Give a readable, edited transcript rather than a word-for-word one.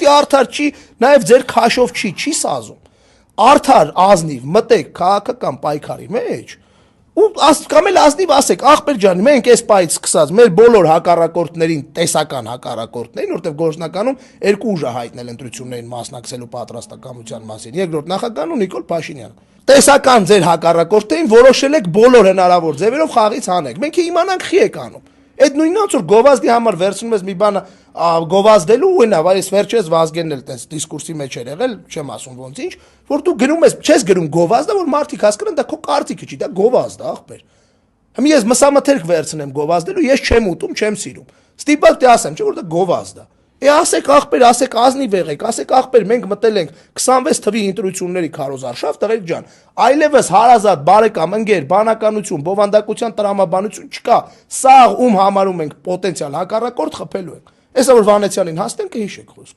Պիտի արդար չի, նաև ձեր քաշով չի սազում։ Արդար ազնիվ մտեք քաղաքական պայքարի մեջ ու կամ էլ ազնիվ ասեք, ախպեր ջան, մենք այս պայից սկսած մեր բոլոր հակառակորդներին, տեսական հակառակորդներին, որտեղ գործնականում երկու ուժ է հայտնել ընտրություններին մասնակցելու պատրաստակամության մասին։ Երկրորդ նախագահն ու Նիկոլ Փաշինյանը։ Տեսական ձեր հակառակորդներին որոշել եք բոլոր հնարավոր ձևերով խաղից հանեք։ Մենք իմանանք խի եք անում։ Այդ նույնն ոնց որ գովազդի համար վերցնում ես մի բան գովազդելու ու նա վայս վերջես Վազգենն էլ տես դիսկուրսի մեջ էր եղել, չեմ ասում ոնց ինչ, որ դու գնում ես, չես գրում գովազդը, որ մարդիկ հասկանան դա քո կարծիքը չի, դա գովազդ է, ախպեր։ Հիմա ես մսամթերք վերցնեմ գովազդելու, ես չեմ ուտում, չեմ սիրում։ Ստիպակ դե ասեմ, չէ՞ որ դա գովազդ է։ Ասեք ախպեր, ասեք ազնիվ եղեք, ասեք ախպեր, մենք մտել ենք 26 թվի ընտրությունների քարոզարշավ, տղերք ջան, այլևս հարազատ, բարեկամ, ընկեր, բանականություն, բովանդակության տրամաբանություն չկա, սաղ ում համարում ենք պոտենցիալ հակառակորդ խփելու ենք։ Այսօր Վանեցյանին հաստեն կհիշեք խոսքս։